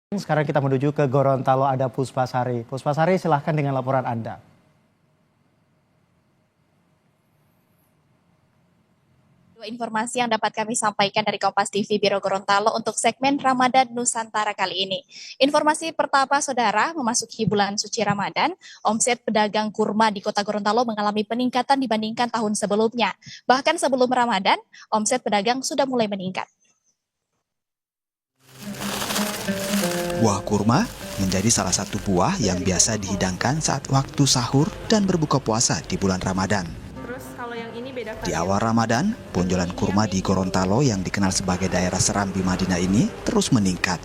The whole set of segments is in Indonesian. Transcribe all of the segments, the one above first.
Sekarang kita menuju ke Gorontalo, ada Puspasari. Puspasari, silahkan dengan laporan Anda. Informasi yang dapat kami sampaikan dari Kompas TV Biro Gorontalo untuk segmen Ramadan Nusantara kali ini. Informasi pertama, saudara, memasuki bulan suci Ramadan, omset pedagang kurma di Kota Gorontalo mengalami peningkatan dibandingkan tahun sebelumnya. Bahkan sebelum Ramadan, omset pedagang sudah mulai meningkat. Buah kurma menjadi salah satu buah yang biasa dihidangkan saat waktu sahur dan berbuka puasa di bulan Ramadan. Di awal Ramadan, penjualan kurma di Gorontalo yang dikenal sebagai daerah Serambi Madinah ini terus meningkat.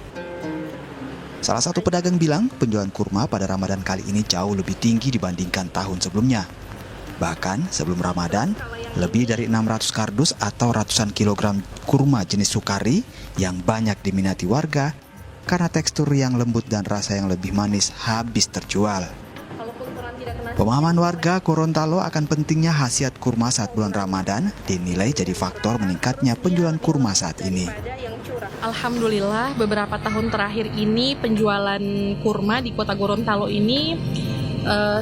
Salah satu pedagang bilang penjualan kurma pada Ramadan kali ini jauh lebih tinggi dibandingkan tahun sebelumnya. Bahkan sebelum Ramadan, lebih dari 600 kardus atau ratusan kilogram kurma jenis sukari yang banyak diminati warga karena tekstur yang lembut dan rasa yang lebih manis habis terjual. Pemahaman warga Gorontalo akan pentingnya khasiat kurma saat bulan Ramadan dinilai jadi faktor meningkatnya penjualan kurma saat ini. Alhamdulillah beberapa tahun terakhir ini penjualan kurma di Kota Gorontalo ini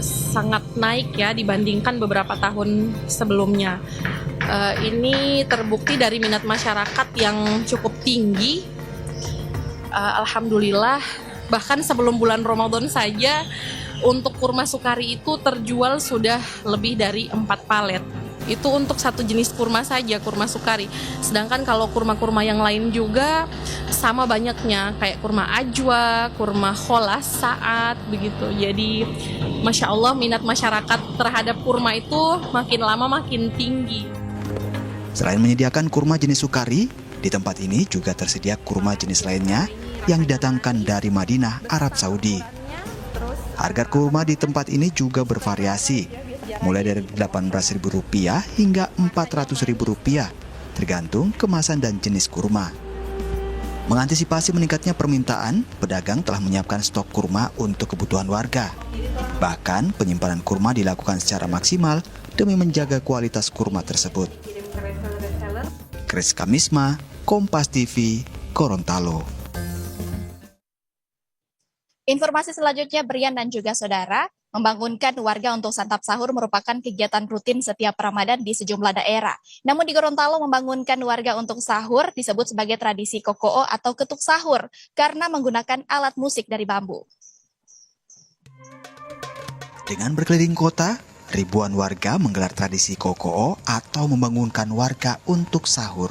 sangat naik ya dibandingkan beberapa tahun sebelumnya. Ini terbukti dari minat masyarakat yang cukup tinggi. Alhamdulillah bahkan sebelum bulan Ramadan saja untuk kurma sukari itu terjual sudah lebih dari 4 palet. Itu untuk satu jenis kurma saja, kurma sukari. Sedangkan kalau kurma-kurma yang lain juga sama banyaknya, kayak kurma ajwa, kurma kholas saat, begitu. Jadi Masya Allah minat masyarakat terhadap kurma itu makin lama makin tinggi. Selain menyediakan kurma jenis sukari, di tempat ini juga tersedia kurma jenis lainnya yang didatangkan dari Madinah, Arab Saudi. Harga kurma di tempat ini juga bervariasi, mulai dari Rp18.000 hingga Rp400.000, tergantung kemasan dan jenis kurma. Mengantisipasi meningkatnya permintaan, pedagang telah menyiapkan stok kurma untuk kebutuhan warga. Bahkan penyimpanan kurma dilakukan secara maksimal demi menjaga kualitas kurma tersebut. Kris Kamisma, Kompas TV, Gorontalo. Informasi selanjutnya, Brian dan juga saudara, membangunkan warga untuk santap sahur merupakan kegiatan rutin setiap Ramadan di sejumlah daerah. Namun di Gorontalo membangunkan warga untuk sahur disebut sebagai tradisi kokoo atau ketuk sahur karena menggunakan alat musik dari bambu. Dengan berkeliling kota, ribuan warga menggelar tradisi kokoo atau membangunkan warga untuk sahur.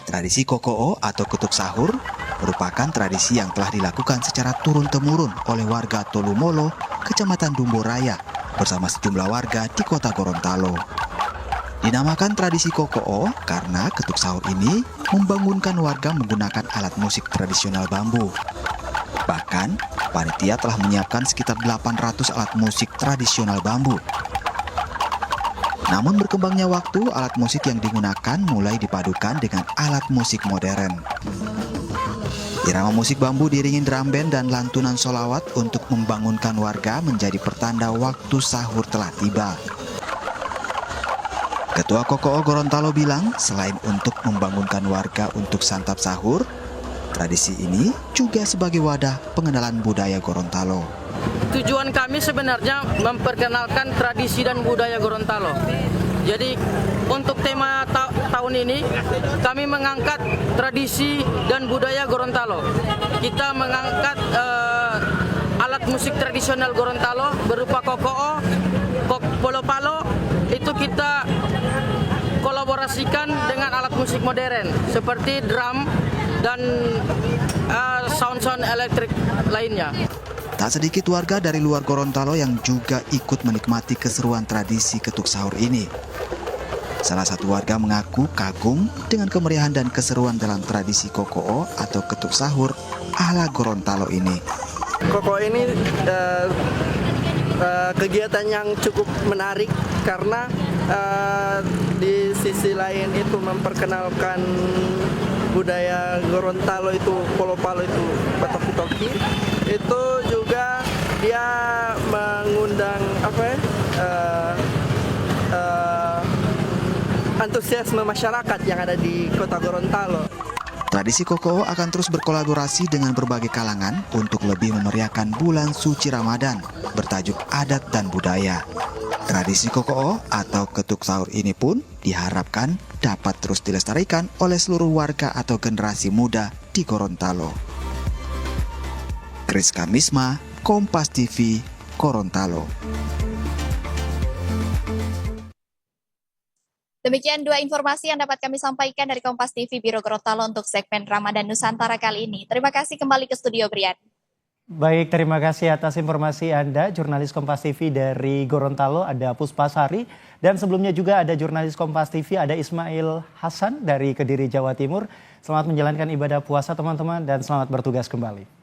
Tradisi kokoo atau ketuk sahur merupakan tradisi yang telah dilakukan secara turun-temurun oleh warga Tolumolo, Kecamatan Dumboraya, bersama sejumlah warga di Kota Gorontalo. Dinamakan tradisi kokoo karena ketuk sahur ini membangunkan warga menggunakan alat musik tradisional bambu. Bahkan, panitia telah menyiapkan sekitar 800 alat musik tradisional bambu. Namun berkembangnya waktu, alat musik yang digunakan mulai dipadukan dengan alat musik modern. Irama musik bambu diiringi drum band dan lantunan sholawat untuk membangunkan warga menjadi pertanda waktu sahur telah tiba. Ketua Kokoo Gorontalo bilang, selain untuk membangunkan warga untuk santap sahur, tradisi ini juga sebagai wadah pengenalan budaya Gorontalo. Tujuan kami sebenarnya memperkenalkan tradisi dan budaya Gorontalo. Jadi untuk tema tahun ini kami mengangkat tradisi dan budaya Gorontalo. Kita mengangkat alat musik tradisional Gorontalo berupa kokoo, polo-palo, itu kita kolaborasikan dengan alat musik modern seperti drum dan sound-sound elektrik lainnya. Tak sedikit warga dari luar Gorontalo yang juga ikut menikmati keseruan tradisi ketuk sahur ini. Salah satu warga mengaku kagum dengan kemeriahan dan keseruan dalam tradisi kokoo atau ketuk sahur ala Gorontalo ini. Kokoo ini kegiatan yang cukup menarik karena di sisi lain itu memperkenalkan budaya Gorontalo, itu polo-palo, itu batok-toki. Itu juga dia mengundang antusiasme masyarakat yang ada di Kota Gorontalo. Tradisi Kokoo akan terus berkolaborasi dengan berbagai kalangan untuk lebih memeriahkan bulan suci Ramadan bertajuk adat dan budaya. Tradisi Kokoo atau ketuk sahur ini pun diharapkan dapat terus dilestarikan oleh seluruh warga atau generasi muda di Gorontalo. Kris Kamisma, Kompas TV, Gorontalo. Demikian dua informasi yang dapat kami sampaikan dari Kompas TV Biro Gorontalo untuk segmen Ramadan Nusantara kali ini. Terima kasih kembali ke studio Brian. Baik, terima kasih atas informasi Anda, jurnalis Kompas TV dari Gorontalo, ada Puspasari. Dan sebelumnya juga ada jurnalis Kompas TV, ada Ismail Hasan dari Kediri, Jawa Timur. Selamat menjalankan ibadah puasa teman-teman dan selamat bertugas kembali.